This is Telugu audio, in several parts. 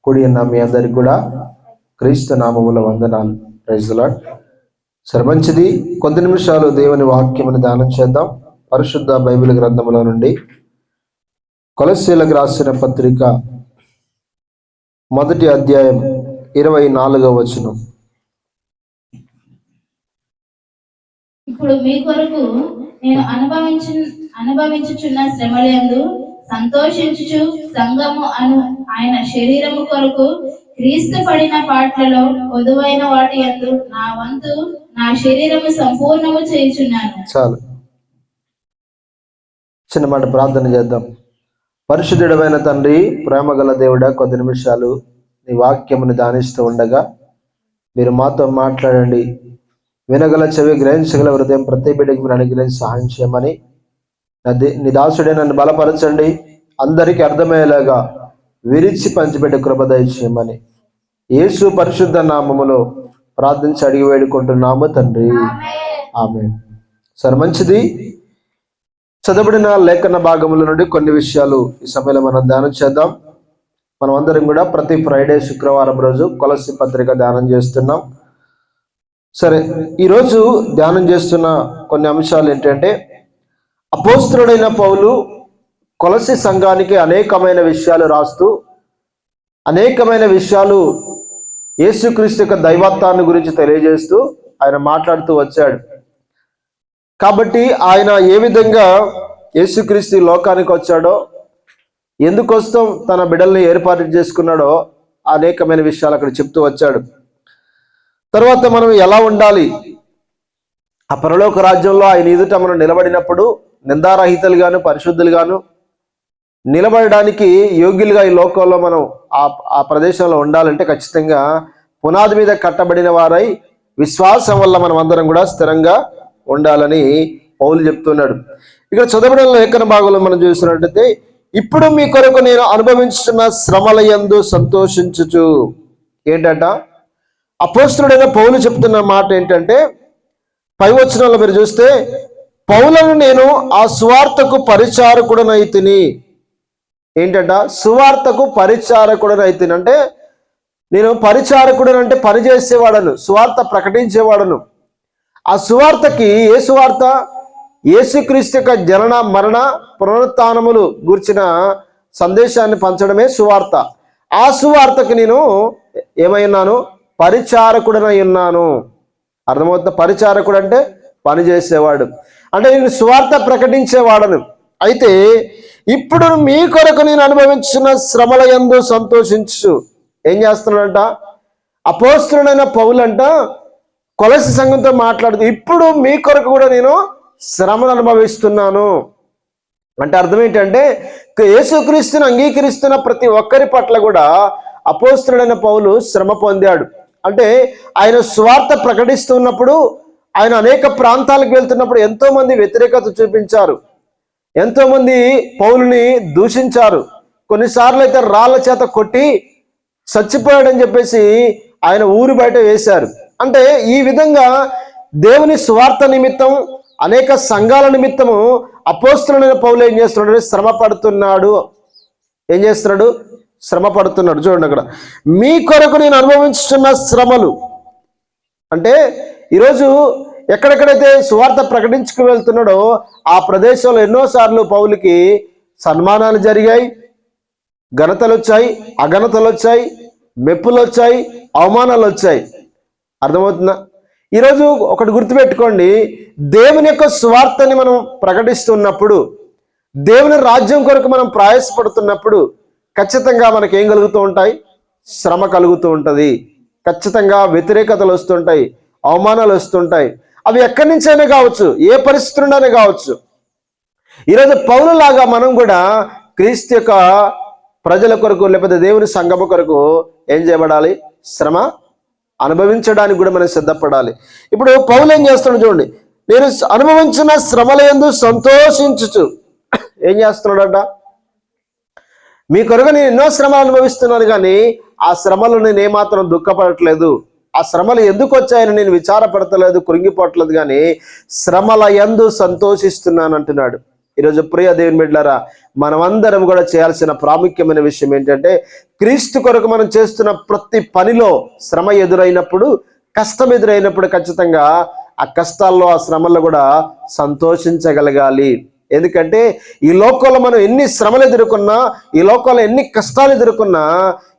కూడి ఉన్న మీ అందరికి కూడా క్రీస్తు నామముల వందనాలు. Praise the Lord. సరే, మంచిది. కొద్ది నిమిషాలు దేవుని వాక్యముని ధ్యానం చేద్దాం. పరిశుద్ధ బైబిల్ గ్రంథముల నుండి కొలస్సీలకు రాసిన పత్రిక 1వ అధ్యాయం 24వ వచనం. ఇప్పుడు మీ కొరకు నేను అనుభవించుచున్న శ్రమలందు సంతోషించుచు సంఘము ఆయన శరీరము కొరకు క్రీస్తు పడిన పాటలలో కొదువైన వాటి యందు నా వంతు నా శరీరము సంపూర్ణము చేయుచున్నాను. చాలు, చిన్న మాట ప్రార్థన చేద్దాం. పరిశుద్ధుడమైన తండ్రి, ప్రేమగల దేవుడా, కొద్ది నిమిషాలు నీ వాక్యముని ధ్యానిస్తూ ఉండగా మీరు మాతో మాట్లాడండి. వినగల చెవి, గ్రహించగల హృదయం ప్రతి బిడ్డకి మీరు అనుగ్రహించి సహాయం చేయమని, నీ దాసుడే నన్ను బలపరచండి. అందరికీ అర్థమయ్యేలాగా విరిచి పంచిపెట్టే కృప దయచేయమని యేసు పరిశుద్ధ నామములో ప్రార్థించి అడిగి వేడుకుంటున్నాము తండ్రి, ఆమేన్. సరే, మంచిది. చదవబడిన లేఖన భాగముల నుండి కొన్ని విషయాలు ఈ సమయంలో మనం ధ్యానం చేద్దాం. మనం అందరం కూడా ప్రతి ఫ్రైడే, శుక్రవారం రోజు కొలస్సీ పత్రిక ధ్యానం చేస్తున్నాం. సరే, ఈరోజు ధ్యానం చేస్తున్న కొన్ని అంశాలు ఏంటంటే, అపోస్తలుడైన పౌలు కొలస్సీ సంఘానికి అనేకమైన విషయాలు రాస్తూ, అనేకమైన విషయాలు యేసుక్రీస్తు యొక్క దైవత్వాన్ని గురించి తెలియజేస్తూ ఆయన మాట్లాడుతూ వచ్చాడు. కాబట్టి ఆయన ఏ విధంగా యేసుక్రీస్తు లోకానికి వచ్చాడో, ఎందుకోసం తన బిడ్డల్ని ఏర్పాటు చేసుకున్నాడో అనేకమైన విషయాలు అక్కడ చెప్తూ వచ్చాడు. తర్వాత మనం ఎలా ఉండాలి, ఆ పరలోక రాజ్యంలో ఆయన ఎదుట మనం నిలబడినప్పుడు నిందారహితులుగాను పరిశుద్ధులుగాను నిలబడడానికి యోగ్యులుగా ఈ లోకంలో మనం ఆ ప్రదేశంలో ఉండాలంటే ఖచ్చితంగా పునాది మీద కట్టబడిన వారై విశ్వాసం వల్ల మనం అందరం కూడా స్థిరంగా ఉండాలని పౌలు చెప్తున్నాడు. ఇక్కడ చదవబడిన లేఖన భాగంలో మనం చూసినట్లయితే, ఇప్పుడు మీ కొరకు నేను అనుభవించుతున్న శ్రమల యందు సంతోషించుచు. ఏంటంట అపోస్తలుడైన పౌలు చెప్తున్న మాట ఏంటంటే, పై వచనంలో మీరు చూస్తే, పౌలను నేను ఆ సువార్తకు పరిచారకుడనైతిని. ఏంటంట, సువార్తకు పరిచారకుడనైతిని అంటే, నేను పరిచారకుడని అంటే పనిచేసేవాడను, సువార్త ప్రకటించేవాడను. ఆ సువార్తకి ఏ సువార్త? యేసుక్రీస్తు యొక్క జనన, మరణ, పునరుత్థానములు గూర్చిన సందేశాన్ని పంచడమే సువార్త. ఆ సువార్తకి నేను ఏమై ఉన్నాను? పరిచారకుడనై ఉన్నాను. అర్థమవుతుంది? పరిచారకుడు అంటే పనిచేసేవాడు, అంటే నేను సువార్త ప్రకటించేవాడను. అయితే ఇప్పుడు మీ కొరకు నేను అనుభవించిన శ్రమల యందు సంతోషించు. ఏం చేస్తున్నాడంట? అపోస్తలుడైన పౌలంట కొలస్సీ సంఘంతో మాట్లాడుతూ, ఇప్పుడు మీ కొరకు కూడా నేను శ్రమను అనుభవిస్తున్నాను అంటే అర్థం ఏంటంటే, యేసుక్రీస్తుని అంగీకరిస్తున్న ప్రతి ఒక్కరి పట్ల కూడా అపోస్తలుడైన పౌలు శ్రమ పొందాడు. అంటే ఆయన సువార్త ప్రకటిస్తున్నప్పుడు, ఆయన అనేక ప్రాంతాలకు వెళ్తున్నప్పుడు ఎంతో మంది వ్యతిరేకత చూపించారు, ఎంతో మంది పౌలుని దూషించారు. కొన్నిసార్లు అయితే రాళ్ల చేత కొట్టి చచ్చిపోయాడని చెప్పేసి ఆయన ఊరి బయట వేశారు. అంటే ఈ విధంగా దేవుని సువార్త నిమిత్తం, అనేక సంఘాల నిమిత్తము అపోస్తలుడైన పౌలు ఏం చేస్తున్నాడు? శ్రమ పడుతున్నాడు. ఏం చేస్తున్నాడు? శ్రమ పడుతున్నాడు. చూడండి, అక్కడ మీ కొరకు నేను అనుభవించుతున్న శ్రమలు అంటే, ఈరోజు ఎక్కడెక్కడైతే సువార్త ప్రకటించుకు వెళ్తున్నాడో ఆ ప్రదేశంలో ఎన్నోసార్లు పౌలుకి సన్మానాలు జరిగాయి, ఘనతలు వచ్చాయి, అఘనతలు వచ్చాయి, మెప్పులు వచ్చాయి, అవమానాలు వచ్చాయి. అర్థమవుతుందా? ఈరోజు ఒకటి గుర్తుపెట్టుకోండి, దేవుని యొక్క సువార్తని మనం ప్రకటిస్తున్నప్పుడు, దేవుని రాజ్యం కొరకు మనం ప్రయాసపడుతున్నప్పుడు ఖచ్చితంగా మనకి ఏం కలుగుతూ ఉంటాయి? శ్రమ కలుగుతూ ఉంటుంది. ఖచ్చితంగా వ్యతిరేకతలు వస్తుంటాయి, అవమానాలు వస్తుంటాయి. అవి ఎక్కడి నుంచైనా కావచ్చు, ఏ పరిస్థితి నుండైనా కావచ్చు. ఈరోజు పౌలులాగా మనం కూడా క్రీస్తు యొక్క ప్రజల కొరకు, లేకపోతే దేవుని సంఘము కొరకు ఏం చేయబడాలి? శ్రమ అనుభవించడానికి కూడా మనం సిద్ధపడాలి. ఇప్పుడు పౌలు ఏం చేస్తున్నాడు చూడండి, నేను అనుభవించిన శ్రమల యందు సంతోషించుచు. ఏం చేస్తున్నాడంట? మీ కొరకు నేను ఎన్నో శ్రమలు అనుభవిస్తున్నాను, కానీ ఆ శ్రమలు నేను ఏమాత్రం దుఃఖపడట్లేదు. ఆ శ్రమలు ఎందుకు వచ్చాయని నేను విచారపడతలేదు, కృంగిపోవట్లేదు, కానీ శ్రమల యందు సంతోషిస్తున్నాను అంటున్నాడు. ఈరోజు ప్రియ దేవుని బిడ్డలారా, మనమందరం కూడా చేయాల్సిన ప్రాముఖ్యమైన విషయం ఏంటంటే, క్రీస్తు కొరకు మనం చేస్తున్న ప్రతి పనిలో శ్రమ ఎదురైనప్పుడు, కష్టం ఎదురైనప్పుడు ఖచ్చితంగా ఆ కష్టాల్లో, ఆ శ్రమల్లో కూడా సంతోషించగలగాలి. ఎందుకంటే ఈ లోకంలో మనం ఎన్ని శ్రమలు ఎదుర్కొన్నా, ఈ లోకంలో ఎన్ని కష్టాలు ఎదుర్కొన్నా,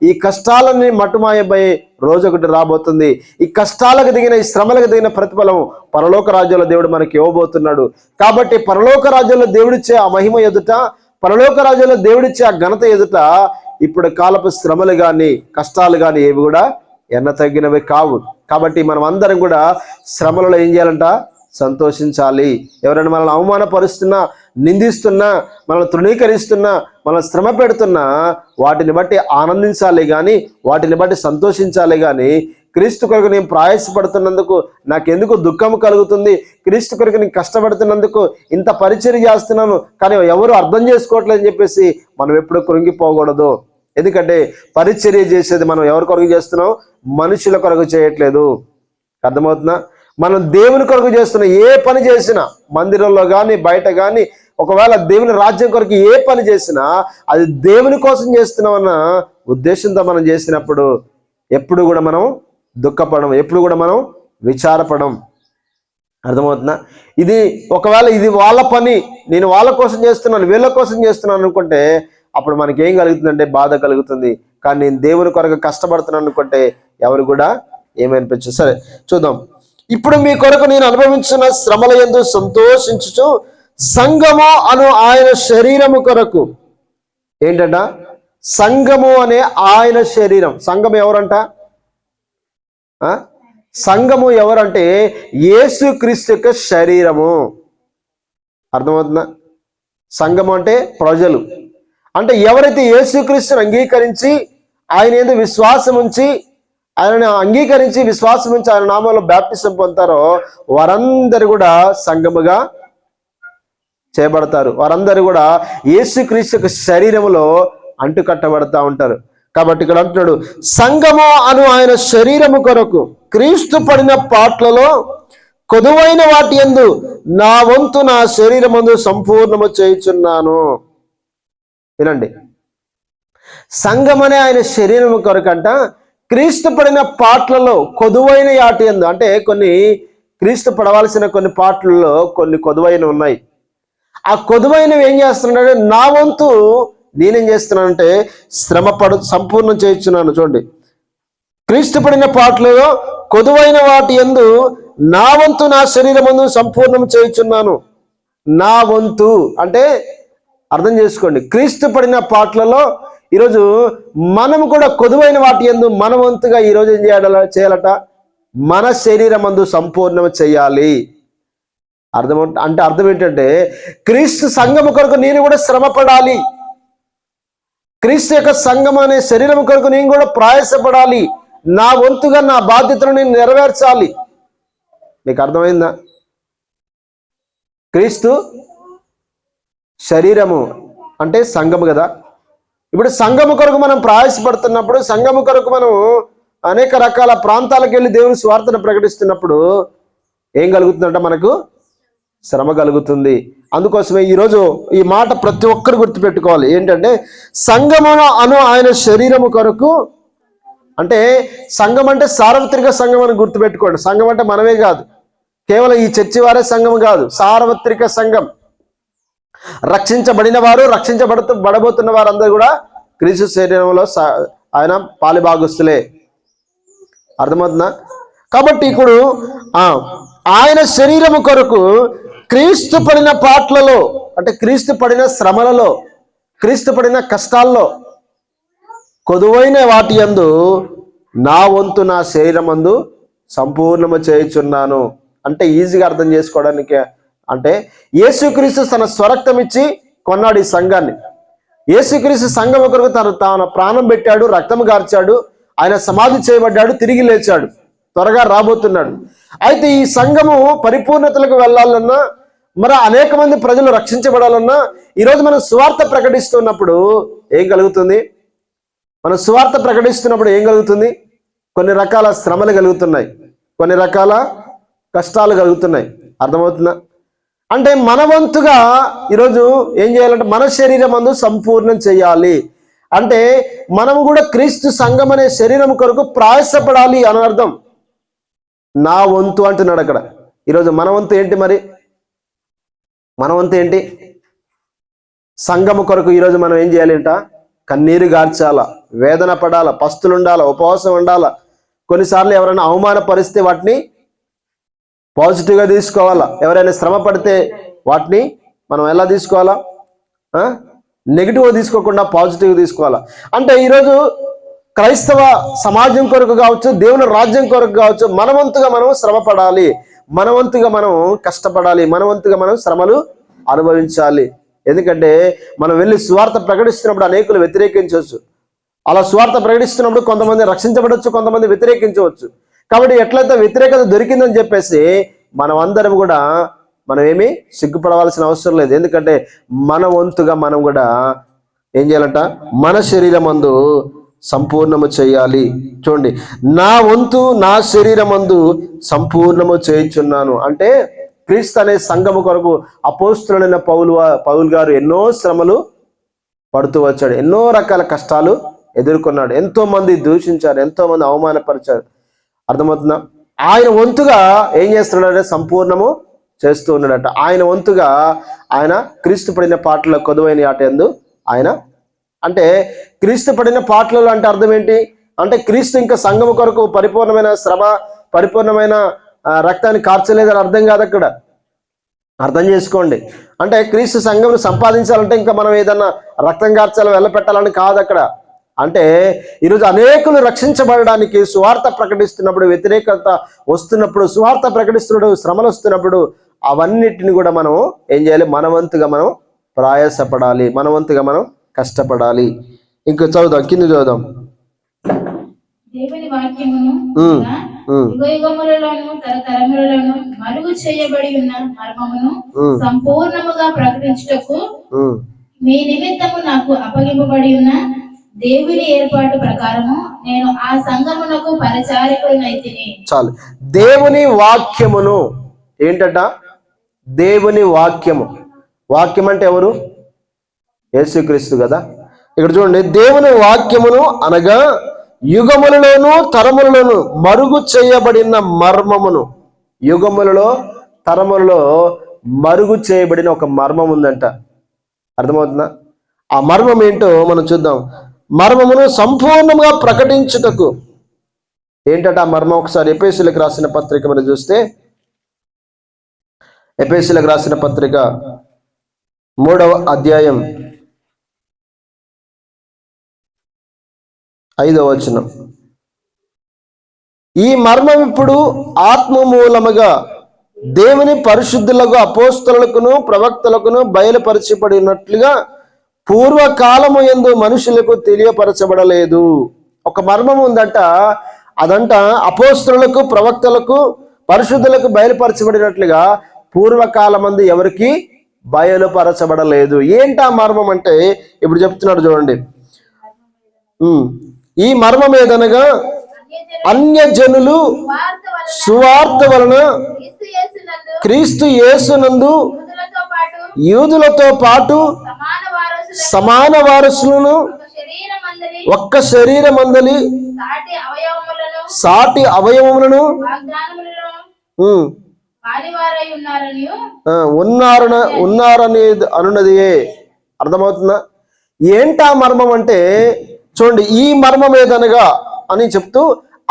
ఈ కష్టాలన్నీ మటుమాయపోయే రోజు ఒకటి రాబోతుంది. ఈ కష్టాలకు దిగిన, ఈ శ్రమలకు దిగిన ప్రతిఫలం పరలోక రాజ్యంలో దేవుడు మనకి ఇవ్వబోతున్నాడు. కాబట్టి పరలోక రాజ్యంలో దేవుడిచ్చే ఆ మహిమ ఎదుట, పరలోక రాజ్యంలో దేవుడిచ్చే ఆ ఘనత ఎదుట ఇప్పుడు కాలపు శ్రమలు కానీ, కష్టాలు కానీ ఏవి కూడా ఎన్న తగ్గినవి కావు. కాబట్టి మనం అందరం కూడా శ్రమలలో ఏం చేయాలంట? సంతోషించాలి. ఎవరైనా మనల్ని అవమానపరుస్తున్నా, నిందిస్తున్నా, మనల్ని తృణీకరిస్తున్నా, మనల్ని శ్రమ పెడుతున్నా వాటిని బట్టి ఆనందించాలి కానీ, వాటిని బట్టి సంతోషించాలి కానీ, క్రీస్తు కొరకు నేను ప్రయాసపడుతున్నందుకు నాకెందుకు దుఃఖం కలుగుతుంది, క్రీస్తు కొరకు నేను కష్టపడుతున్నందుకు ఇంత పరిచర్య చేస్తున్నాను కానీ ఎవరు అర్థం చేసుకోవట్లేదు అని చెప్పేసి మనం ఎప్పుడు కృంగిపోకూడదు. ఎందుకంటే పరిచర్య చేసేది మనం ఎవరి కొరకు చేస్తున్నాం? మనుషుల కొరకు చేయట్లేదు. అర్థమవుతుందా? మనం దేవుని కొరకు చేస్తున్న ఏ పని చేసినా, మందిరంలో కానీ, బయట కానీ, ఒకవేళ దేవుని రాజ్యం కొరకు ఏ పని చేసినా అది దేవుని కోసం చేస్తున్నామన్న ఉద్దేశంతో మనం చేసినప్పుడు ఎప్పుడు కూడా మనం దుఃఖపడం, ఎప్పుడు కూడా మనం విచారపడం. అర్థమవుతుందా? ఇది ఒకవేళ ఇది వాళ్ళ పని, నేను వాళ్ళ కోసం చేస్తున్నాను, వీళ్ళ కోసం చేస్తున్నాను అనుకుంటే అప్పుడు మనకి ఏం కలుగుతుందంటే బాధ కలుగుతుంది. కానీ నేను దేవుని కొరకు కష్టపడుతున్నాను అనుకుంటే ఎవరు కూడా ఏమనిపించదు. సరే చూద్దాం. ఇప్పుడు మీ కొరకు నేను అనుభవించిన శ్రమల యందు సంతోషించుచు సంఘము అను ఆయన శరీరము కొరకు. ఏంటంట? సంఘము అనే ఆయన శరీరం. సంఘం ఎవరంట? సంఘము ఎవరంటే యేసుక్రీస్తు యొక్క శరీరము. అర్థమవుతుందా? సంఘము అంటే ప్రజలు. అంటే ఎవరైతే యేసుక్రీస్తుని అంగీకరించి, ఆయన యందు విశ్వాసం ఉంచి, ఆయనను అంగీకరించి విశ్వాసం ఉంచి ఆయన నామంలో బాప్టిజం పొందుతారో వారందరూ కూడా సంఘముగా చేయబడతారు. వారందరూ కూడా యేసుక్రీస్తు యొక్క శరీరములో అంటుకట్టబడతా ఉంటారు. కాబట్టి ఇక్కడ అంటున్నాడు, సంఘము అను ఆయన శరీరము కొరకు క్రీస్తు పడిన పాట్లలో కొదువైన వాటి యందు నా వంతు నా శరీరమందు సంపూర్ణము చేయుచున్నాను. వినండి, సంఘం అనే ఆయన శరీరము కొరకంట క్రీస్తు పడిన పాటలలో కొదువైన వాటి యందు, అంటే కొన్ని క్రీస్తు పడవలసిన కొన్ని పాటలలో కొన్ని కొదువైనవి ఉన్నాయి. ఆ కొదువైనవి ఏం చేస్తున్నాడు? నా వంతు నేనేం చేస్తున్నానంటే సంపూర్ణం చేయించున్నాను. చూడండి, క్రీస్తు పడిన పాటలలో కొదువైన వాటి యందు నా వంతు నా శరీరమందు సంపూర్ణం చేయించున్నాను. నా వంతు అంటే అర్థం చేసుకోండి, క్రీస్తు పడిన పాటలలో ఈరోజు మనం కూడా కొదువైన వాటి యందు మన వంతుగా ఈరోజు ఏం చేయాలట? మన శరీరమందు సంపూర్ణం చేయాలి. అర్థం ఏంటంటే క్రీస్తు సంఘము కొరకు నేను కూడా శ్రమపడాలి. క్రీస్తు యొక్క సంఘం అనే శరీరం కొరకు నేను కూడా ప్రయాసపడాలి. నా వంతుగా నా బాధ్యతను నేను నెరవేర్చాలి. మీకు అర్థమైందా? క్రీస్తు శరీరము అంటే సంఘము కదా. ఇప్పుడు సంఘము కొరకు మనం ప్రయాసపడుతున్నప్పుడు, సంఘము కొరకు మనం అనేక రకాల ప్రాంతాలకు వెళ్ళి దేవుని స్వార్థను ప్రకటిస్తున్నప్పుడు ఏం కలుగుతుందంట? మనకు శ్రమ కలుగుతుంది. అందుకోసమే ఈరోజు ఈ మాట ప్రతి ఒక్కరు గుర్తుపెట్టుకోవాలి. ఏంటంటే సంఘము అను ఆయన శరీరము కొరకు, అంటే సంఘం అంటే సార్వత్రిక సంఘం అని గుర్తుపెట్టుకోండి. సంఘం అంటే మనమే కాదు, కేవలం ఈ చర్చి వారే సంఘం కాదు, సార్వత్రిక సంఘం. రక్షించబడిన వారు, బడబోతున్న వారందరూ కూడా క్రీస్తు శరీరంలో ఆయన పాలిభాగస్తులే. అర్థమవుతుందా? కాబట్టి ఇప్పుడు ఆయన శరీరము కొరకు క్రీస్తు పడిన పాటలలో, అంటే క్రీస్తు పడిన శ్రమలలో, క్రీస్తు పడిన కష్టాల్లో కొదువైన వాటి యందు నా వంతు నా శరీరమందు సంపూర్ణము చేయుచున్నాను. అంటే ఈజీగా అర్థం చేసుకోవడానికి, అంటే యేసుక్రీస్తు తన స్వరక్తం ఇచ్చి కొన్నాడు ఈ సంఘాన్ని. యేసుక్రీస్తు సంఘం ఒకరికి తన ప్రాణం పెట్టాడు, రక్తం గార్చాడు, ఆయన సమాధి చేయబడ్డాడు, తిరిగి లేచాడు, త్వరగా రాబోతున్నాడు. అయితే ఈ సంఘము పరిపూర్ణతలకు వెళ్ళాలన్నా, మరి అనేక మంది ప్రజలు రక్షించబడాలన్నా ఈరోజు మనం సువార్త ప్రకటిస్తున్నప్పుడు ఏం కలుగుతుంది? మనం సువార్త ప్రకటిస్తున్నప్పుడు ఏం కలుగుతుంది? కొన్ని రకాల శ్రమలు కలుగుతున్నాయి, కొన్ని రకాల కష్టాలు కలుగుతున్నాయి. అర్థమవుతుందా? అంటే మన వంతుగా ఈరోజు ఏం చేయాలంటే మన శరీరం అందు సంపూర్ణం చేయాలి. అంటే మనం కూడా క్రీస్తు సంఘం అనే శరీరం కొరకు ప్రయాసపడాలి అని అర్థం. నా వంతు అంటున్నాడు అక్కడ. ఈరోజు మన వంతు ఏంటి? మరి మన వంతు ఏంటి? సంఘము కొరకు ఈరోజు మనం ఏం చేయాలి అంట? కన్నీరు గార్చాల, వేదన పడాల, పస్తులు ఉండాల, ఉపవాసం ఉండాల. కొన్నిసార్లు ఎవరైనా అవమానపరిస్తే వాటిని పాజిటివ్గా తీసుకోవాలా. ఎవరైనా శ్రమ పడితే వాటిని మనం ఎలా తీసుకోవాలా? నెగిటివ్గా తీసుకోకుండా పాజిటివ్గా తీసుకోవాలా. అంటే ఈరోజు క్రైస్తవ సమాజం కొరకు కావచ్చు, దేవుని రాజ్యం కొరకు కావచ్చు, మనవంతుగా మనం శ్రమ పడాలి, మనవంతుగా మనం కష్టపడాలి, మనవంతుగా మనం శ్రమలు అనుభవించాలి. ఎందుకంటే మనం వెళ్ళి సువార్త ప్రకటిస్తున్నప్పుడు అనేకులు వ్యతిరేకించవచ్చు. అలా సువార్త ప్రకటిస్తున్నప్పుడు కొంతమంది రక్షించబడవచ్చు, కొంతమంది వ్యతిరేకించవచ్చు. కాబట్టి ఎట్లయితే వ్యతిరేకత దొరికిందని చెప్పేసి మనం అందరం కూడా మనం ఏమీ సిగ్గుపడవలసిన అవసరం లేదు. ఎందుకంటే మన వంతుగా మనం కూడా ఏం చేయాలంట? మన శరీరమందు సంపూర్ణము చేయాలి. చూడండి, నా వంతు నా శరీరమందు సంపూర్ణము చేయుచున్నాను అంటే క్రీస్తు అనే సంఘము కొరకు అపోస్తులైన పౌలు గారు ఎన్నో శ్రమలు పడుతూ వచ్చాడు, ఎన్నో రకాల కష్టాలు ఎదుర్కొన్నాడు, ఎంతో మంది దూషించారు, ఎంతో మంది అవమానపరిచారు. అర్థమవుతుందా? ఆయన వంతుగా ఏం చేస్తున్నాడంటే సంపూర్ణము చేస్తూ ఉన్నాడట. ఆయన వంతుగా ఆయన క్రీస్తు పడిన పాటల కొదువైన ఆట ఎందు ఆయన, అంటే క్రీస్తు పడిన పాటలు అంటే అర్థం ఏంటి అంటే క్రీస్తు ఇంకా సంఘము కొరకు పరిపూర్ణమైన శ్రమ, పరిపూర్ణమైన రక్తాన్ని కార్చలేదని అర్థం కాదు అక్కడ. అర్థం చేసుకోండి. అంటే క్రీస్తు సంఘం సంపాదించాలంటే ఇంకా మనం ఏదన్నా రక్తం కార్చాలి, వెళ్ళపెట్టాలని కాదు అక్కడ. అంటే ఈరోజు అనేకులు రక్షించబడడానికి సువార్త ప్రకటిస్తున్నప్పుడు, వ్యతిరేకత వస్తున్నప్పుడు, సువార్త ప్రకటిస్తున్నప్పుడు, శ్రమలు వస్తున్నప్పుడు అవన్నిటిని కూడా మనం ఏం చేయాలి? మనవంతుగా మనం ప్రయాసపడాలి, మనవంతుగా మనం కష్టపడాలి. ఇంకా చదువుదాం, కింద చదువుదాం. దేవుని వాక్యమును యుగయుగములలోను తరతరములలోను మరుగు చేయబడి ఉన్న మర్మమును సంపూర్ణముగా ప్రకటించుటకు మీ నిమిత్తము నాకు అప్పగింపబడి ఉన్న దేవుని ఏర్పాటు ప్రకారము నేను ఆ సంఘమునకు పరిచారకుడినైతిని. చాలు. దేవుని వాక్యమును ఏంటట? దేవుని వాక్యము. వాక్యం అంటే ఎవరు? యేసుక్రీస్తు కదా. ఇక్కడ చూడండి, దేవుని వాక్యమును అనగా యుగములలోను తరములలోను మరుగు చేయబడిన మర్మమును. యుగములలో తరములలో మరుగు చేయబడిన ఒక మర్మం ఉందంట. అర్థమవుతుందా? ఆ మర్మం ఏంటో మనం చూద్దాం. మర్మమును సంపూర్ణంగా ప్రకటించుటకు ఏంటట ఆ మర్మం? ఒకసారి ఎఫెసీయులకు రాసిన పత్రిక మనం చూస్తే, ఎఫెసీయులకు రాసిన పత్రిక 3వ అధ్యాయం 5వ వచనం. ఈ మర్మం ఇప్పుడు ఆత్మ మూలముగా దేవుని పరిశుద్ధులకు అపోస్తలులకును ప్రవక్తలకును బయలుపరచబడినట్లుగా పూర్వకాలము యందు మనుషులకు తెలియపరచబడలేదు. ఒక మర్మం ఉందంట. అదంట అపోస్తలులకు ప్రవక్తలకు పరిశుద్ధులకు బయలుపరచబడినట్లుగా పూర్వకాలమందు ఎవరికి బయలుపరచబడలేదు. ఏంటా మర్మం అంటే ఇప్పుడు చెప్తున్నాడు చూడండి. ఈ మర్మం ఏదనగా అన్యజనులు సువార్త వలన క్రీస్తు యేసునందు యూదులతో పాటు సమాన వారసులను ఒక్క శరీరమందలి సాటి అవయవములను ఉన్నారని అనున్నదియే. అర్థమవుతుందా? ఏంటా మర్మం అంటే చూడండి, ఈ మర్మం ఏదనగా అని చెప్తూ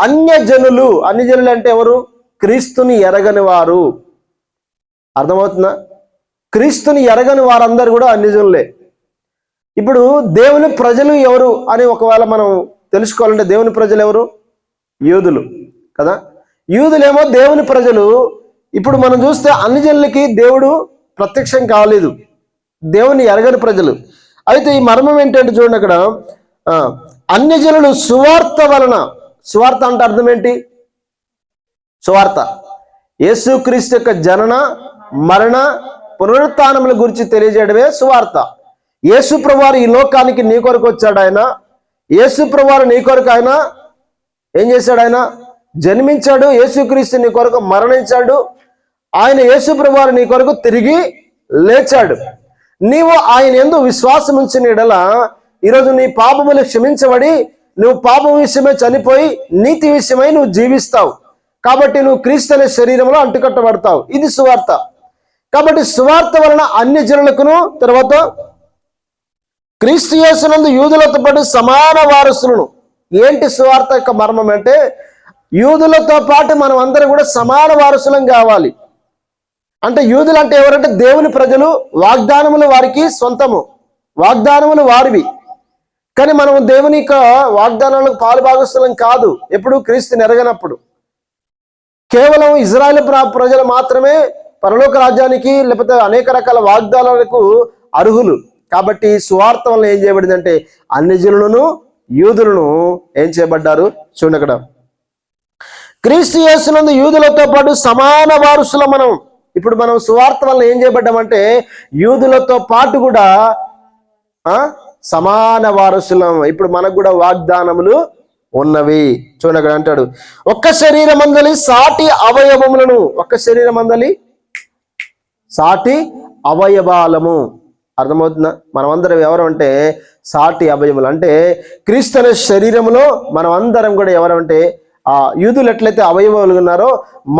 అన్యజనులు అంటే ఎవరు? క్రీస్తుని ఎరగని వారు. అర్థమవుతుందా? క్రీస్తుని ఎరగని వారందరూ కూడా అన్యజనులే. ఇప్పుడు దేవుని ప్రజలు ఎవరు అని ఒకవేళ మనం తెలుసుకోవాలంటే దేవుని ప్రజలు ఎవరు? యూదులు కదా. యూదులేమో దేవుని ప్రజలు. ఇప్పుడు మనం చూస్తే అన్యజనులకి దేవుడు ప్రత్యక్షం కాలేదు, దేవుని ఎరగని ప్రజలు. అయితే ఈ మర్మం ఏంటంటే చూడండి అక్కడ, అన్యజనులు సువార్త వలన. సువార్త అంటే అర్థం ఏంటి? సువార్త యేసుక్రీస్తు యొక్క జనన మరణ పునరుత్థానముల గురించి తెలియజేయడమే సువార్త. యేసు ప్రభువారు ఈ లోకానికి నీ కొరకు వచ్చాడు. ఆయన యేసు ప్రభువారు నీ కొరకు ఆయన ఏం చేశాడు? ఆయన జన్మించాడు. యేసుక్రీస్తు నీ కొరకు మరణించాడు. ఆయన యేసుప్రభువు వారు నీ కొరకు తిరిగి లేచాడు. నీవు ఆయన యందు విశ్వాసం ఉంచిన యెడల ఈరోజు నీ పాపములు క్షమించబడి నువ్వు పాపం విషయమై చనిపోయి నీతి విషయమై నువ్వు జీవిస్తావు. కాబట్టి నువ్వు క్రీస్తు అనే శరీరంలో అంటుకట్టబడతావు. ఇది సువార్త. కాబట్టి సువార్త వలన అన్ని జనులకును, తర్వాత క్రీస్తు యేసునందు యూదులతో పాటు సమాన వారసులను. ఏంటి సువార్త యొక్క మర్మం అంటే, యూదులతో పాటు మనం అందరం కూడా సమాన వారసులం కావాలి. అంటే యూదులు అంటే ఎవరంటే దేవుని ప్రజలు, వాగ్దానములు వారికి సొంతము, వాగ్దానములు వారివి. కానీ మనం దేవుని యొక్క వాగ్దానాలకు పాలు భాగస్తులం కాదు ఎప్పుడు క్రీస్తుని ఎరగనప్పుడు. కేవలం ఇజ్రాయెల్ ప్రజలు మాత్రమే పరలోక రాజ్యానికి లేకపోతే అనేక రకాల వాగ్దానాలకు అర్హులు. కాబట్టి సువార్త వల్ల ఏం చేయబడిందంటే అన్ని జనులను యూదులను ఏం చేయబడ్డారు చూడండి అక్కడ. క్రీస్తు యేసునందు యూదులతో పాటు సమాన వారసులం మనం. ఇప్పుడు మనం సువార్త వల్ల ఏం చేయబడ్డామంటే యూదులతో పాటు కూడా సమాన వారసులం. ఇప్పుడు మనకు కూడా వాగ్దానములు ఉన్నవి. చూడండి అక్కడ అంటాడు, ఒక్క శరీరమందలి సాటి అవయవములను. ఒక్క శరీరమందలి సాటి అవయవాలము. అర్థమవుతుందా? మనమందరం ఎవరు అంటే సాటి అవయములు. అంటే క్రీస్తు అనే శరీరములో మనం అందరం కూడా ఎవరంటే యూదులు ఎట్లయితే అవయవాలు ఉన్నారో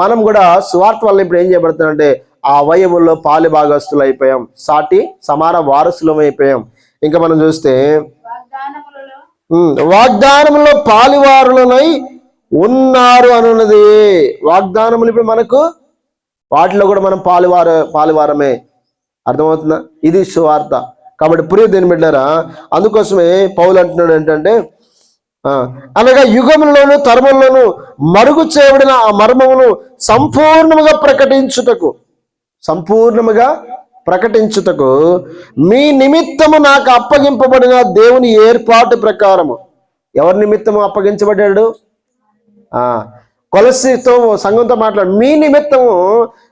మనం కూడా సువార్త వల్ల ఇప్పుడు ఏం చేయబడుతుందంటే ఆ అవయవుల్లో పాలు భాగస్తులు అయిపోయాం, సాటి సమాన వారసులం అయిపోయాం. ఇంకా మనం చూస్తే వాగ్దానములో పాలువారులనై ఉన్నారు అనున్నది. వాగ్దానములు ఇప్పుడు మనకు వాటిలో కూడా మనం పాలువారమే. అర్థమవుతుందా? ఇది సువార్త. కాబట్టి ప్రియ దేని బిడ్డారా, అందుకోసమే పౌలు అంటున్నాడు ఏంటంటే, అనగా యుగములలోను తరముల్లోను మరుగు చేయబడిన ఆ మర్మమును సంపూర్ణముగా ప్రకటించుటకు మీ నిమిత్తము నాకు అప్పగింపబడిన దేవుని ఏర్పాటు ప్రకారము. ఎవరి నిమిత్తము అప్పగించబడ్డాడు? కొలస్సీతో సంఘంతో మాట్లాడు, మీ నిమిత్తము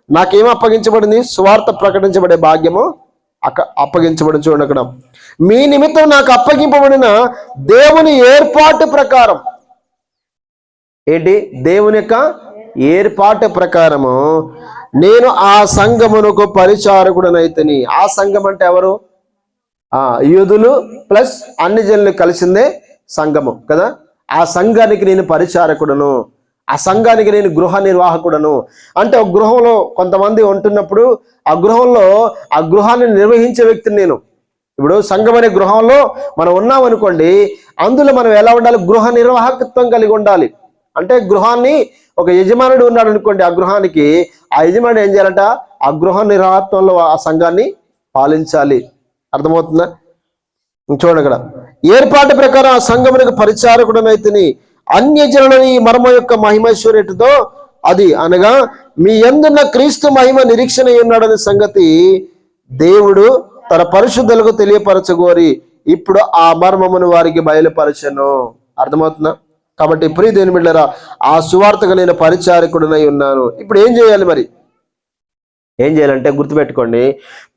నాకేం అప్పగించబడింది? సువార్త ప్రకటించబడే భాగ్యము అప్పగించబడి. చూడండి అక్కడ, మీ నిమిత్తం నాకు అప్పగింపబడిన దేవుని ఏర్పాటు ప్రకారం. ఏంటి? దేవుని యొక్క ఏర్పాటు ప్రకారము నేను ఆ సంఘమునకు పరిచారకుడనైతిని. ఆ సంఘం అంటే ఎవరు? యూదులు ప్లస్ అన్ని జనులు కలిసిందే సంఘము కదా. ఆ సంఘానికి నేను పరిచారకుడను, ఆ సంఘానికి నేను గృహ నిర్వాహకుడను. అంటే ఒక గృహంలో కొంతమంది ఉంటున్నప్పుడు ఆ గృహంలో ఆ గృహాన్ని నిర్వహించే వ్యక్తిని నేను. ఇప్పుడు సంఘం అనే గృహంలో మనం ఉన్నామనుకోండి, అందులో మనం ఎలా ఉండాలి? గృహ నిర్వాహకత్వం కలిగి ఉండాలి. అంటే గృహాన్ని ఒక యజమానుడు ఉన్నాడు అనుకోండి, ఆ గృహానికి ఆ యజమానుడు ఏం చేయాలంట? ఆ గృహ నిర్వాహత్వంలో ఆ సంఘాన్ని పాలించాలి. అర్థమవుతుందా? చూడండి అక్కడ, ఏర్పాటు ప్రకారం ఆ సంఘమునకు పరిచారకుడనైతిని అన్యజనులని మర్మ యొక్క మహిమైశ్వర్యతతో అది అనగా మీ యందున్న క్రీస్తు మహిమ నిరీక్షణ ఉన్నాడనే సంగతి దేవుడు తన పరిశుద్ధులకు తెలియపరచగోరి ఇప్పుడు ఆ మర్మమును వారికి బయలుపరచను. అర్థమవుతుందా? కాబట్టి ప్రియ దేవుని బిడ్డలారా, ఆ సువార్తకు నేను పరిచారకుడినై ఉన్నాను. ఇప్పుడు ఏం చేయాలి? మరి ఏం చేయాలంటే గుర్తుపెట్టుకోండి,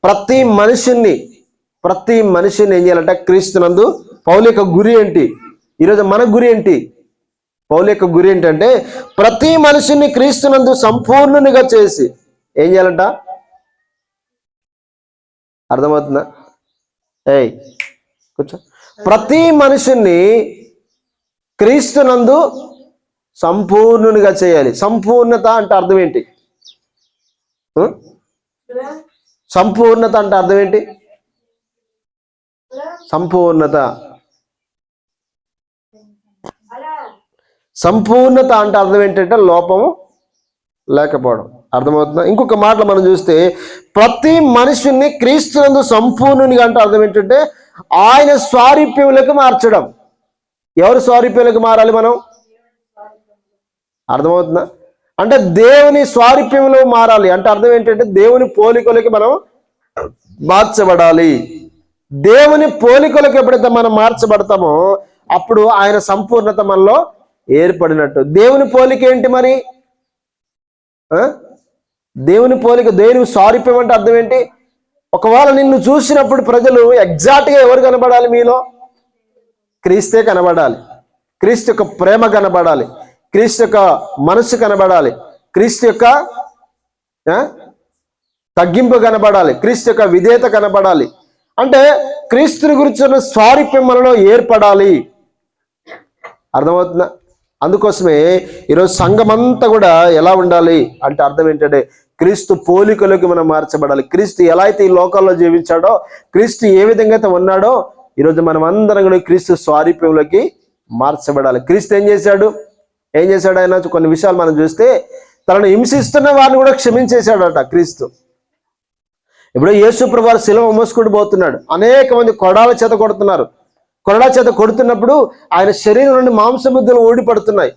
ప్రతి మనిషిని ఏం చేయాలంటే క్రీస్తునందు. పౌలు యొక్క గురి ఏంటి? ఈరోజు మన గురి ఏంటి? పౌలు యొక్క గురి ఏంటంటే ప్రతి మనిషిని క్రీస్తునందు సంపూర్ణునిగా చేసి ఏం చేయాలంట? అర్థమవుతుందా? కూర్చో. ప్రతి మనిషిని క్రీస్తునందు సంపూర్ణునిగా చేయాలి. సంపూర్ణత అంటే అర్థం ఏంటి? సంపూర్ణత అంటే అర్థం ఏంటి? సంపూర్ణత అంటే అర్థం ఏంటంటే లోపము లేకపోవడం. అర్థమవుతుందా? ఇంకొక మాటలో మనం చూస్తే ప్రతి మనిషిని క్రీస్తునందు సంపూర్ణునిగా అంటే అర్థం ఏంటంటే ఆయన స్వారూప్యములకు మార్చడం. ఎవరు స్వారూప్యాలకు మారాలి మనం? అర్థమవుతుందా? అంటే దేవుని స్వారూప్యంలో మారాలి అంటే అర్థం ఏంటంటే దేవుని పోలికలకి మనం మార్చబడాలి. దేవుని పోలికలకు ఎప్పుడైతే మనం మార్చబడతామో అప్పుడు ఆయన సంపూర్ణత మనలో ఏర్పడినట్టు. దేవుని పోలిక ఏంటి మరి? దేవుని పోలిక, దేవుని స్వారూప్యం అంటే అర్థం ఏంటి? ఒకవేళ నిన్ను చూసినప్పుడు ప్రజలు ఎగ్జాక్ట్గా ఎవరు కనబడాలి? మీలో క్రీస్తే కనబడాలి. క్రీస్తు యొక్క ప్రేమ కనబడాలి, క్రీస్తు యొక్క మనసు కనబడాలి, క్రీస్తు యొక్క తగ్గింపు కనబడాలి, క్రీస్తు యొక్క విధేయత కనబడాలి. అంటే క్రీస్తుని గురించిన స్వారూప్యం మనలో ఏర్పడాలి. అర్థమవుతుందా? అందుకోసమే ఈరోజు సంఘం అంతా కూడా ఎలా ఉండాలి అంటే అర్థం ఏంటంటే క్రీస్తు పోలికలోకి మనం మార్చబడాలి. క్రీస్తు ఎలా అయితే ఈ లోకాల్లో జీవించాడో, క్రీస్తు ఏ విధంగా అయితే ఉన్నాడో, ఈరోజు మనం అందరం కూడా క్రీస్తు స్వారూప్యంలోకి మార్చబడాలి. క్రీస్తు ఏం చేశాడు ఆయన కొన్ని విషయాలు మనం చూస్తే, తనను హింసిస్తున్న వారిని కూడా క్షమించేశాడట క్రీస్తు. ఇప్పుడు యేసు ప్రభువు శిలువ మోసుకుంటూ పోతున్నాడు, అనేక మంది కొరడాల చేత కొడుతున్నారు. కొరడా చేత కొడుతున్నప్పుడు ఆయన శరీరం నుండి మాంసముద్దలు ఊడిపడుతున్నాయి,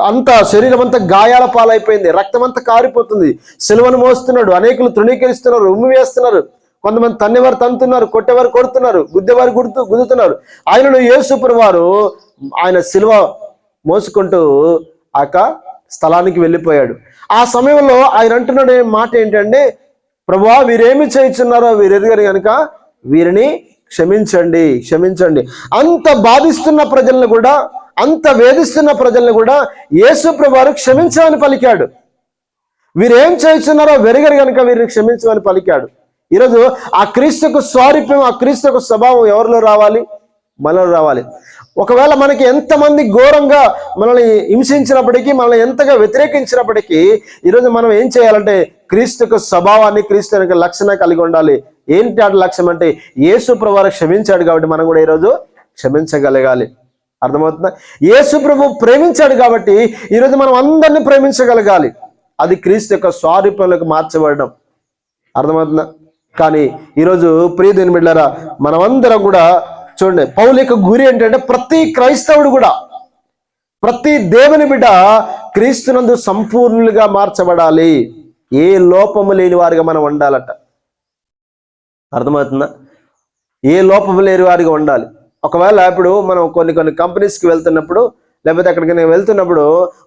అంతా శరీరం అంతా గాయాల పాలైపోయింది, రక్తం అంతా కారిపోతుంది. శిలువను మోస్తున్నాడు, అనేకులు తృణీకరిస్తున్నారు, ఉమ్మి వేస్తున్నారు, కొంతమంది తన్నేవారు తంతున్నారు, కొట్టేవారు కొడుతున్నారు, గుద్దేవారు గుద్దుతున్నారు. ఆయనను యేసు ప్రభువు ఆయన శిలువ మోసుకుంటూ ఆ స్థలానికి వెళ్ళిపోయాడు. ఆ సమయంలో ఆయన అంటున్నాడు మాట ఏంటంటే, ప్రభువా వీరేమి చేయుచున్నారో వీరు ఎరుగరు కనుక వీరిని క్షమించండి. అంత బాధిస్తున్న ప్రజలను కూడా, అంత వేధిస్తున్న ప్రజలను కూడా యేసు ప్రభువు క్షమించమని పలికాడు. వీరేం చేయుచున్నారో వెరగరు కనుక వీరిని క్షమించమని పలికాడు. ఈరోజు ఆ క్రీస్తుకు స్వారూప్యం, ఆ క్రీస్తుకు స్వభావం ఎవరిలో రావాలి? మనలో రావాలి. ఒకవేళ మనకి ఎంతమంది ఘోరంగా మనల్ని హింసించినప్పటికీ, మనల్ని ఎంతగా వ్యతిరేకించినప్పటికీ, ఈరోజు మనం ఏం చేయాలంటే క్రీస్తుకు స్వభావాన్ని, క్రీస్తు యొక్క లక్షణం కలిగి ఉండాలి. ఏంటి ఆ లక్ష్యం అంటే యేసు ప్రభువు క్షమించాడు కాబట్టి మనం కూడా ఈరోజు క్షమించగలగాలి. అర్థమవుతుందా? యేసు ప్రభు ప్రేమించాడు కాబట్టి ఈరోజు మనం అందరినీ ప్రేమించగలగాలి. అది క్రీస్తు యొక్క స్వారూప్యంలోకి మార్చబడడం. అర్థమవుతుందా? కానీ ఈరోజు ప్రియ దేవుని బిడ్డలారా, మనమందరం కూడా చూడండి, పౌలు యొక్క గురి ఏంటంటే ప్రతి క్రైస్తవుడు కూడా, ప్రతి దేవుని బిడ్డ క్రీస్తునందు సంపూర్ణులుగా మార్చబడాలి. ఏ లోపము లేని వారిగా మనం ఉండాలట. అర్థమవుతుందా? ఏ లోపము లేని వారిగా ఉండాలి. ఒకవేళ ఇప్పుడు మనం కొన్ని కంపెనీస్కి వెళ్తున్నప్పుడు, లేకపోతే అక్కడికి నేను వెళ్తున్నప్పుడు,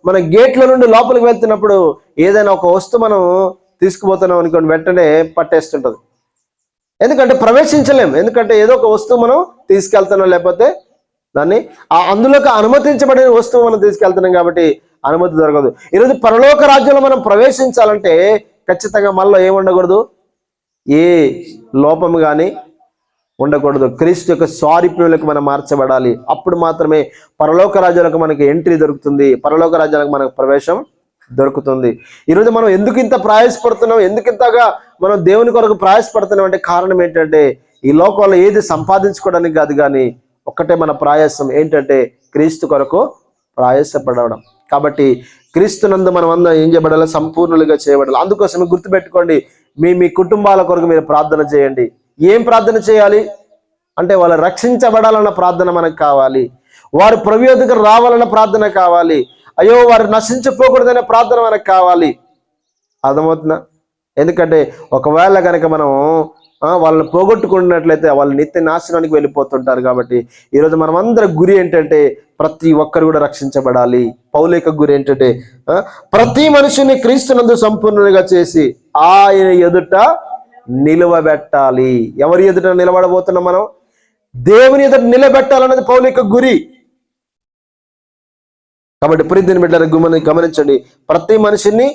మన గేట్ల నుండి లోపలికి వెళ్తున్నప్పుడు ఏదైనా ఒక వస్తువు మనం తీసుకుపోతున్నాం అనుకోండి, వెంటనే పట్టేస్తుంటుంది. ఎందుకంటే ప్రవేశించలేం, ఎందుకంటే ఏదో ఒక వస్తువు మనం తీసుకెళ్తున్నాం, లేకపోతే దాన్ని అందులోకి అనుమతించబడిన వస్తువు మనం తీసుకెళ్తున్నాం కాబట్టి అనుమతి దొరకదు. ఈరోజు పరలోక రాజ్యంలో మనం ప్రవేశించాలంటే ఖచ్చితంగా మనలో ఏముండకూడదు? ఏ లోపము కానీ ఉండకూడదు. క్రీస్తు యొక్క స్వారూప్యంలోకి మనం మార్చబడాలి. అప్పుడు మాత్రమే పరలోక రాజ్యాలకు మనకి ఎంట్రీ దొరుకుతుంది, పరలోక రాజ్యాలకు మనకు ప్రవేశం దొరుకుతుంది. ఈరోజు మనం ఎందుకు ఇంత ప్రయాసపడుతున్నాం, ఎందుకు ఇంతగా మనం దేవుని కొరకు ప్రయాసపడుతున్నాం అంటే కారణం ఏంటంటే ఈ లోకంలో ఏది సంపాదించుకోవడానికి కాదు, కానీ ఒక్కటే మన ప్రయాసం ఏంటంటే క్రీస్తు కొరకు ప్రయాసపడడం. కాబట్టి క్రీస్తునందు మనం అందరం ఏం చేయబడాలి? సంపూర్ణులుగా చేయబడాలి. అందుకోసమే గుర్తుపెట్టుకోండి, మీ కుటుంబాల కొరకు మీరు ప్రార్థన చేయండి. ఏం ప్రార్థన చేయాలి అంటే వాళ్ళు రక్షించబడాలన్న ప్రార్థన మనకు కావాలి, వారు ప్రభు యొద్దకు రావాలన్న ప్రార్థన కావాలి, అయ్యో వారు నశించిపోకూడదనే ప్రార్థన మనకు కావాలి. అర్థమవుతుందా? ఎందుకంటే ఒకవేళ కనుక మనం వాళ్ళని పోగొట్టుకున్నట్లయితే వాళ్ళు నిత్య నాశనానికి వెళ్ళిపోతుంటారు. కాబట్టి ఈరోజు మనం అందరి గురి ఏంటంటే ప్రతి ఒక్కరు కూడా రక్షించబడాలి. పౌలు యొక్క గురి ఏంటంటే ప్రతి మనిషిని క్రీస్తునందు సంపూర్ణంగా చేసి ఆయన ఎదుట నిలవబెట్టాలి. ఎవరి ఎదుట నిలబడబోతున్నాం? మనం దేవుని ఎదుట నిలబెట్టాలన్నది పౌలు యొక్క గురి. కాబట్టి ప్రియమైన బిడ్డలారా గమనించండి, ప్రతి మనిషిని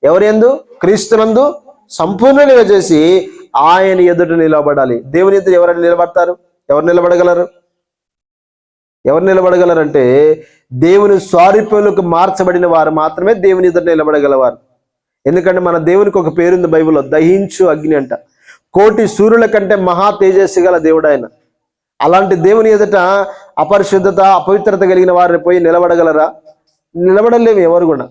ఎవరి యందు? క్రీస్తునందు సంపూర్ణంగా చేసి ఆయన ఎదుట నిలబడాలి. దేవుని ఎదుట ఎవరైనా నిలబడతారు? ఎవరు నిలబడగలరు? ఎవరు నిలబడగలరంటే దేవుని స్వారూప్యంలోకి మార్చబడిన వారు మాత్రమే దేవుని ఎదుట నిలబడగలవారు. ఎందుకంటే మన దేవునికి ఒక పేరుంది బైబిల్లో, దహించు అగ్ని అంట. కోటి సూర్యుల కంటే మహా తేజస్సు గల దేవుడు ఆయన. అలాంటి దేవుని ఎదుట అపరిశుద్ధత, అపవిత్రత కలిగిన వారిని పోయి నిలబడగలరా? నిలబడలేము ఎవరు కూడా.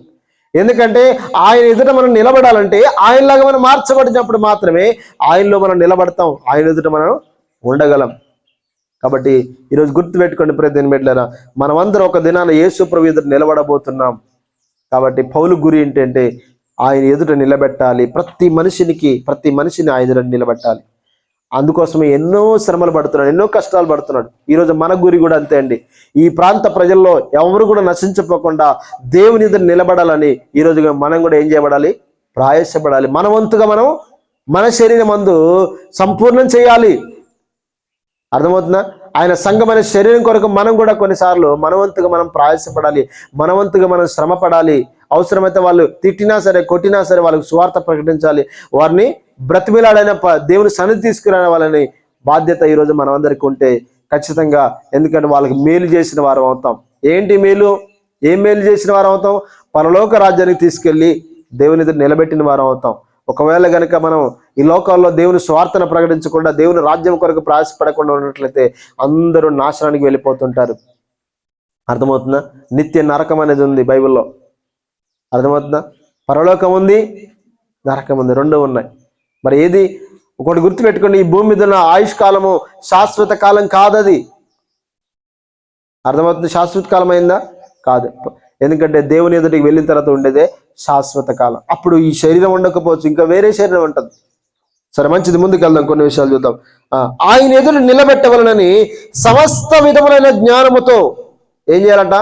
ఎందుకంటే ఆయన ఎదుట మనం నిలబడాలంటే ఆయనలాగా మనం మార్చబడినప్పుడు మాత్రమే ఆయనలో మనం నిలబడతాం, ఆయన ఎదుట మనం ఉండగలం. కాబట్టి ఈరోజు గుర్తుపెట్టుకోండి ప్రియమైన బిడ్డలారా, మనమందరం ఒక దినాన యేసు ప్రభు ఎదుట నిలబడబోతున్నాం. కాబట్టి పౌలు గురి ఏంటంటే ఆయన ఎదుట నిలబెట్టాలి. ప్రతి మనిషిని ఆయన ఎదుట నిలబెట్టాలి. అందుకోసమే ఎన్నో శ్రమలు పడుతున్నాడు, ఎన్నో కష్టాలు పడుతున్నాడు. ఈరోజు మన గురి కూడా అంతే అండి. ఈ ప్రాంత ప్రజల్లో ఎవరు కూడా నశించిపోకుండా దేవుని ఎదుట నిలబడాలని ఈరోజు మనం కూడా ఏం చేయబడాలి? ప్రయాసపడాలి. మన వంతుగా మనం మన శరీరం మందు సంపూర్ణం చేయాలి. అర్థమవుతుందా? ఆయన సంఘమైన శరీరం కొరకు మనం కూడా కొన్నిసార్లు మనవంతుగా మనం ప్రయాసపడాలి, మనవంతుగా మనం శ్రమ పడాలి. అవసరమైతే వాళ్ళు తిట్టినా సరే, కొట్టినా సరే వాళ్ళకి సువార్త ప్రకటించాలి. వారిని బ్రతిమిలాడైన దేవుని సన్నిధి తీసుకురాని వాళ్ళని బాధ్యత ఈరోజు మనం అందరికీ ఉంటే ఖచ్చితంగా, ఎందుకంటే వాళ్ళకి మేలు చేసిన వారం అవుతాం. ఏంటి మేలు? ఏం మేలు చేసిన వారం అవుతాం? పరలోక రాజ్యానికి తీసుకెళ్లి దేవుని ఎదుట నిలబెట్టిన వారం అవుతాం. ఒకవేళ గనక మనం ఈ లోకాల్లో దేవుని స్వార్థను ప్రకటించకుండా, దేవుని రాజ్యం కొరకు ప్రయాసపడకుండా ఉన్నట్లయితే అందరూ నాశనానికి వెళ్ళిపోతుంటారు. అర్థమవుతుందా? నిత్య నరకం అనేది ఉంది బైబిల్లో. అర్థమవుతుందా? పరలోకం ఉంది, నరకం ఉంది, రెండు ఉన్నాయి. మరి ఏది? ఒకటి గుర్తుపెట్టుకోండి, ఈ భూమి మీద ఉన్న ఆయుష్ కాలము శాశ్వత కాలం కాదది. అర్థమవుతుంది? శాశ్వత కాలం అయిందా? కాదు. ఎందుకంటే దేవుని ఎదుటికి వెళ్ళిన తర్వాత ఉండేదే శాశ్వత కాలం. అప్పుడు ఈ శరీరం ఉండకపోవచ్చు, ఇంకా వేరే శరీరం ఉంటుంది. సరే, మంచిది, ముందుకు వెళ్దాం, కొన్ని విషయాలు చూద్దాం. ఆయన ఎదురు నిలబెట్టవలనని సమస్త విధములైన జ్ఞానముతో ఏం చేయాలంట?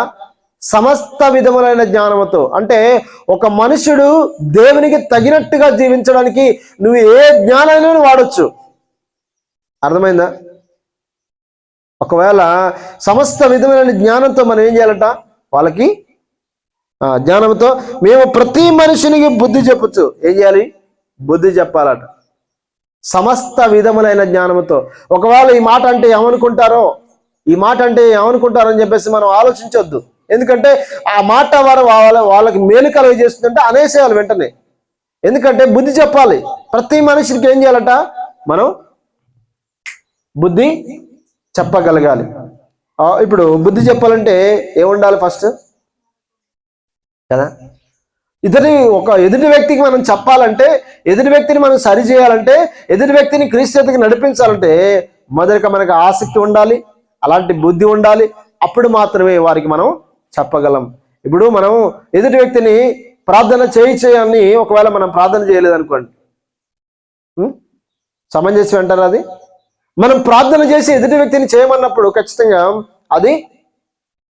సమస్త విధములైన జ్ఞానముతో. అంటే ఒక మనుషుడు దేవునికి తగినట్టుగా జీవించడానికి నువ్వు ఏ జ్ఞానాన్ని వాడొచ్చు. అర్థమైందా? ఒకవేళ సమస్త విధమైన జ్ఞానంతో మనం ఏం చేయాలంట? వాళ్ళకి జ్ఞానంతో మేము ప్రతి మనిషినికి బుద్ధి చెప్పచ్చు. ఏం చేయాలి? బుద్ధి చెప్పాలట. సమస్త విధములైన జ్ఞానంతో. ఒకవేళ ఈ మాట అంటే ఏమనుకుంటారో, ఈ మాట అంటే ఏమనుకుంటారని చెప్పేసి మనం ఆలోచించొద్దు. ఎందుకంటే ఆ మాట వాళ్ళకి మేలు కలుగ చేస్తుందంటే అనేసేయాలి వెంటనే. ఎందుకంటే బుద్ధి చెప్పాలి. ప్రతి మనిషికి ఏం చేయాలట? మనం బుద్ధి చెప్పగలగాలి. ఇప్పుడు బుద్ధి చెప్పాలంటే ఏముండాలి ఫస్ట్ కదా? ఎదుటి వ్యక్తికి మనం చెప్పాలంటే, ఎదుటి వ్యక్తిని మనం సరి చేయాలంటే, ఎదుటి వ్యక్తిని క్రీస్తుకి నడిపించాలంటే మొదటిగా మనకు ఆసక్తి ఉండాలి, అలాంటి బుద్ధి ఉండాలి. అప్పుడు మాత్రమే వారికి మనం చెప్పగలం. ఇప్పుడు మనం ఎదుటి వ్యక్తిని ప్రార్థన చేయని ఒకవేళ మనం ప్రార్థన చేయలేదనుకోండి, సమంజసం అంటారు అది. మనం ప్రార్థన చేసి ఎదుటి వ్యక్తిని చేయమన్నప్పుడు ఖచ్చితంగా అది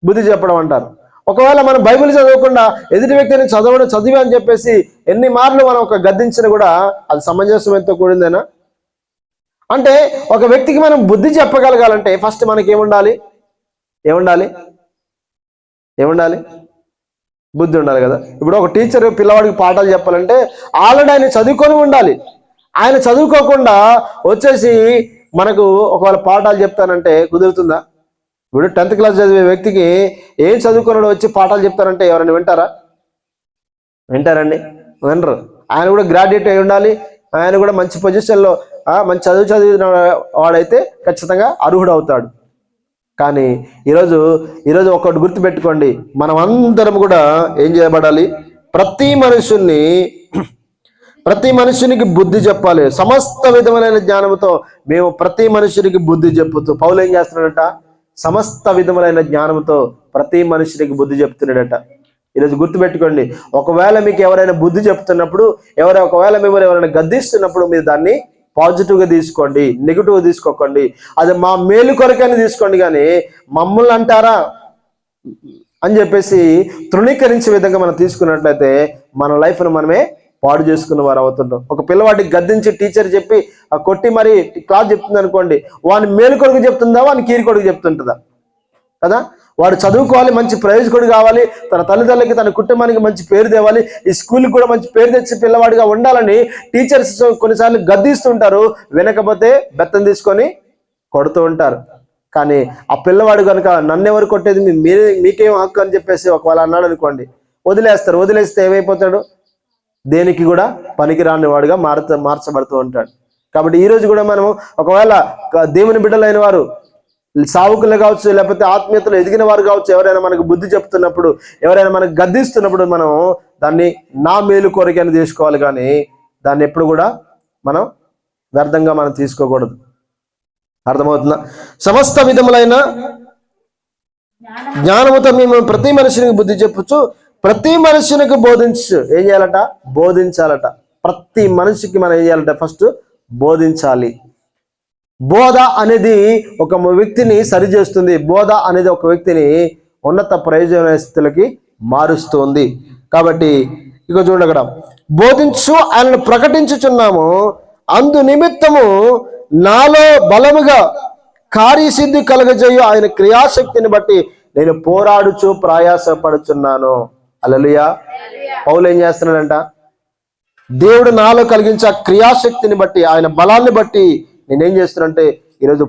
బుద్ధి చెప్పడం అంటారు. ఒకవేళ మనం బైబిల్ చదవకుండా ఎదుటి వ్యక్తిని చదివి అని చెప్పేసి ఎన్ని మార్లు మనం ఒక గద్దించినా కూడా అది సమంజసంతో కూడిందేనా? అంటే ఒక వ్యక్తికి మనం బుద్ధి చెప్పగలగాలంటే ఫస్ట్ మనకి ఏముండాలి? బుద్ధి ఉండాలి కదా. ఇప్పుడు ఒక టీచర్ పిల్లవాడికి పాఠాలు చెప్పాలంటే ఆల్రెడీ ఆయన చదువుకొని ఉండాలి. ఆయన చదువుకోకుండా వచ్చేసి మనకు ఒకవేళ పాఠాలు చెప్తానంటే కుదురుతుందా? ఇప్పుడు 10th క్లాస్ చదివే వ్యక్తికి ఏం చదువుకున్నాడు వచ్చి పాఠాలు చెప్తారంటే ఎవరైనా వింటారండి? వినరు. ఆయన కూడా గ్రాడ్యుయేట్ అయి ఉండాలి, ఆయన కూడా మంచి పొజిషన్లో మంచి చదివిన వాడైతే ఖచ్చితంగా అర్హుడు అవుతాడు. కానీ ఈరోజు ఒకటి గుర్తుపెట్టుకోండి, మనం అందరం కూడా ఏం చేయబడాలి? ప్రతి మనుషునికి బుద్ధి చెప్పాలి. సమస్త విధమైన జ్ఞానంతో మేము ప్రతి మనుషునికి బుద్ధి చెప్పుతూ. పౌలు ఏం చేస్తున్నాడట? సమస్త విధములైన జ్ఞానంతో ప్రతి మనుషునికి బుద్ధి చెప్తున్నాడట. ఈరోజు గుర్తుపెట్టుకోండి, ఒకవేళ మీకు ఎవరైనా బుద్ధి చెప్తున్నప్పుడు, ఒకవేళ మిమ్మల్ని ఎవరైనా గద్దిస్తున్నప్పుడు మీరు దాన్ని పాజిటివ్గా తీసుకోండి, నెగిటివ్గా తీసుకోకండి. అది మా మేలు కొరకని తీసుకోండి. కానీ మమ్మల్ని అంటారా అని చెప్పేసి తృణీకరించే విధంగా మనం తీసుకున్నట్లయితే మన లైఫ్ను మనమే పాడు చేసుకున్న వారు అవుతుంటాం. ఒక పిల్లవాడికి గద్దించి టీచర్ చెప్పి కొట్టి మరి క్లాస్ చెప్తుంది అనుకోండి, వాని మేలు కొడుకు చెప్తుందా, వాని కీరి కొడుకు చెప్తుంటుందా? కదా. వాడు చదువుకోవాలి, మంచి ప్రయోజకుడు కావాలి, తన తల్లిదండ్రులకి తన కుటుంబానికి మంచి పేరు తేవాలి, ఈ స్కూల్కి కూడా మంచి పేరు తెచ్చి పిల్లవాడిగా ఉండాలని టీచర్స్ కొన్నిసార్లు గద్దిస్తుంటారు. వినకపోతే బెత్తం తీసుకొని కొడుతూ ఉంటారు. కానీ ఆ పిల్లవాడు కనుక నన్నెవరు కొట్టేది, మీకేం హక్కు అని చెప్పేసి ఒకవేళ అన్నాడు అనుకోండి, వదిలేస్తారు. వదిలేస్తే ఏమైపోతాడు? దేనికి కూడా పనికిరాని వాడుగా మార్చబడుతూ ఉంటాడు. కాబట్టి ఈరోజు కూడా మనం ఒకవేళ దేవుని బిడ్డలైన వారు, సావుకులు కావచ్చు, లేకపోతే ఆత్మీయతలు ఎదిగిన వారు కావచ్చు, ఎవరైనా మనకు బుద్ధి చెప్తున్నప్పుడు, ఎవరైనా మనకు గద్దిస్తున్నప్పుడు మనం దాన్ని నా మేలు కోరికని తీసుకోవాలి. కానీ దాన్ని ఎప్పుడు కూడా మనం వ్యర్థంగా మనం తీసుకోకూడదు. అర్థమవుతుందా? సమస్త విధములైన జ్ఞానముతో మేము ప్రతి మనిషినికి బుద్ధి చెప్పచ్చు, ప్రతి మనిషినికి బోధించు. ఏం చేయాలట? బోధించాలట. ప్రతి మనిషికి మనం ఏం చేయాలంటే ఫస్ట్ బోధించాలి. బోధ అనేది ఒక వ్యక్తిని సరిచేస్తుంది. బోధ అనేది ఒక వ్యక్తిని ఉన్నత ప్రయోజన స్థితులకి మారుస్తుంది. కాబట్టి ఇక చూడండి, అక్కడ బోధించు ఆయనను ప్రకటించుచున్నాము, అందు నిమిత్తము నాలో బలముగా కార్యసిద్ధి కలగజేయు ఆయన క్రియాశక్తిని బట్టి నేను పోరాడుచు ప్రయాసపడుచున్నాను. హల్లెలూయా. పౌలు ఏం చేస్తున్నాడంట? దేవుడు నాలో కలిగించే ఆ క్రియాశక్తిని బట్టి, ఆయన బలాన్ని బట్టి నేనేం చేస్తున్నానంటే ఈరోజు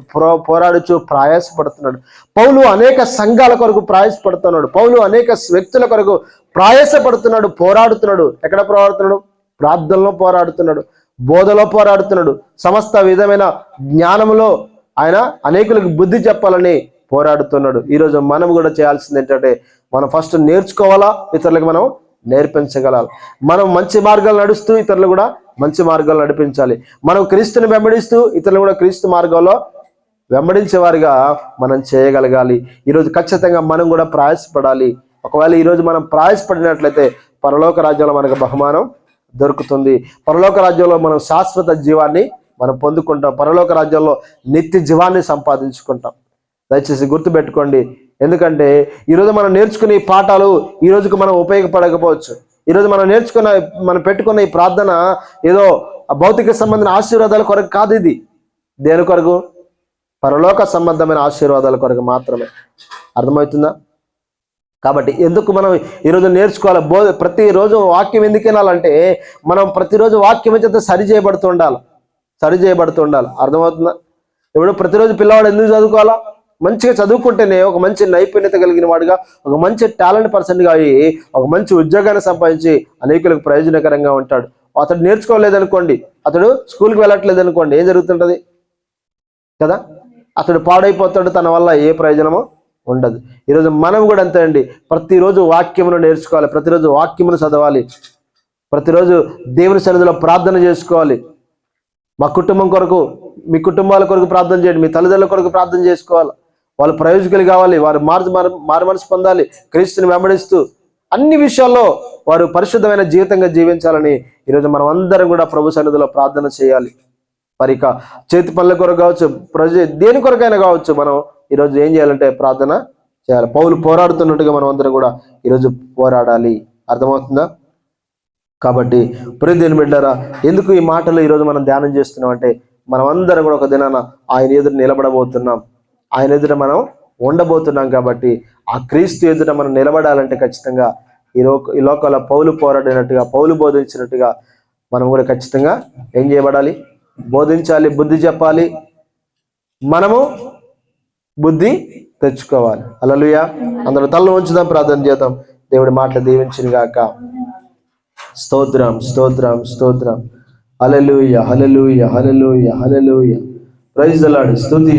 పోరాడుచు ప్రయాసపడుతున్నాడు. పౌలు అనేక సంఘాల కొరకు ప్రయాసపడుతున్నాడు. పౌలు అనేక వ్యక్తుల కొరకు ప్రయాసపడుతున్నాడు, పోరాడుతున్నాడు. ఎక్కడ పోరాడుతున్నాడు? ప్రార్థనలో పోరాడుతున్నాడు, బోధలో పోరాడుతున్నాడు, సమస్త విధమైన జ్ఞానంలో ఆయన అనేకులకు బుద్ధి చెప్పాలని పోరాడుతున్నాడు. ఈరోజు మనం కూడా చేయాల్సింది ఏంటంటే, మనం ఫస్ట్ నేర్చుకోవాలా, ఇతరులకు మనం నేర్పించగలాలి. మనం మంచి మార్గాలు నడుస్తూ ఇతరులు కూడా మంచి మార్గాలు నడిపించాలి. మనం క్రీస్తుని వెంబడిస్తూ ఇతరులు కూడా క్రీస్తు మార్గంలో వెంబడించేవారిగా మనం చేయగలగాలి. ఈరోజు ఖచ్చితంగా మనం కూడా ప్రయాసపడాలి. ఒకవేళ ఈరోజు మనం ప్రయాసపడినట్లయితే పరలోక రాజ్యంలో మనకు బహుమానం దొరుకుతుంది. పరలోక రాజ్యంలో మనం శాశ్వత జీవాన్ని మనం పొందుకుంటాం. పరలోక రాజ్యంలో నిత్య జీవాన్ని సంపాదించుకుంటాం. దయచేసి గుర్తుపెట్టుకోండి. ఎందుకంటే ఈరోజు మనం నేర్చుకునే ఈ పాఠాలు ఈ రోజుకు మనం ఉపయోగపడకపోవచ్చు. ఈరోజు మనం పెట్టుకున్న ఈ ప్రార్థన ఏదో భౌతిక సంబంధమైన ఆశీర్వాదాల కొరకు కాదు. ఇది దేని కొరకు? పరలోక సంబంధమైన ఆశీర్వాదాల కొరకు మాత్రమే. అర్థమవుతుందా? కాబట్టి ఎందుకు మనం ఈరోజు నేర్చుకోవాలి? ప్రతిరోజు వాక్యం ఎందుకు వినాలంటే, మనం ప్రతిరోజు వాక్యం చేత సరి చేయబడుతూ ఉండాలి. అర్థమవుతుందా? ఇప్పుడు ప్రతిరోజు పిల్లవాడు ఎందుకు చదువుకోవాలా? మంచిగా చదువుకుంటేనే ఒక మంచి నైపుణ్యత కలిగిన వాడుగా, ఒక మంచి టాలెంట్ పర్సన్గా అయ్యి ఒక మంచి ఉద్యోగాన్ని సంపాదించి అనేకులకు ప్రయోజనకరంగా ఉంటాడు. అతడు నేర్చుకోలేదనుకోండి, అతడు స్కూల్కి వెళ్ళట్లేదు అనుకోండి, ఏం జరుగుతుంటుంది కదా? అతడు పాడైపోతాడు. తన వల్ల ఏ ప్రయోజనమో ఉండదు. ఈరోజు మనం కూడా అంతే అండి. ప్రతిరోజు వాక్యమును నేర్చుకోవాలి, ప్రతిరోజు వాక్యమును చదవాలి, ప్రతిరోజు దేవుని సన్నిధిలో ప్రార్థన చేసుకోవాలి. మా కుటుంబం కొరకు, మీ కుటుంబాల కొరకు ప్రార్థన చేయండి, మీ తల్లిదండ్రుల కొరకు ప్రార్థన చేసుకోవాలి. వాళ్ళు ప్రయోజకులు కావాలి, వారు మారు మనసు పొందాలి, క్రీస్తుని వెంబడిస్తూ అన్ని విషయాల్లో వారు పరిశుద్ధమైన జీవితంగా జీవించాలని ఈరోజు మనం అందరం కూడా ప్రభు సన్నిధిలో ప్రార్థన చేయాలి. మరి ఇక చేతి పనుల కొరకు కావచ్చు, దేని కొరకైనా కావచ్చు, మనం ఈరోజు ఏం చేయాలంటే ప్రార్థన చేయాలి. పౌలు పోరాడుతున్నట్టుగా మనం అందరం కూడా ఈరోజు పోరాడాలి. అర్థమవుతుందా? కాబట్టి ప్రియ దేవుని బిడ్డలారా, ఎందుకు ఈ మాటలు ఈరోజు మనం ధ్యానం చేస్తున్నాం అంటే, మనం అందరం కూడా ఒక దినాన ఆయన ఎదుట నిలబడబోతున్నాం, ఆయన ఎదుట మనం ఉండబోతున్నాం. కాబట్టి ఆ క్రీస్తు ఎదుట మనం నిలబడాలంటే ఖచ్చితంగా ఈ లోకంలో పౌలు పోరాడినట్టుగా, పౌలు బోధించినట్టుగా మనం కూడా ఖచ్చితంగా ఏం చేయబడాలి? బోధించాలి, బుద్ధి చెప్పాలి, మనము బుద్ధి తెచ్చుకోవాలి. హల్లెలూయా. అందరూ తలలో ఉంచుదాం, ప్రార్థన చేద్దాం. దేవుడి మాటలు దీవించును గాక. స్తోత్రం, స్తోత్రం, స్తోత్రం. Hallelujah, hallelujah, hallelujah, hallelujah. Praise the Lord. స్తుతి.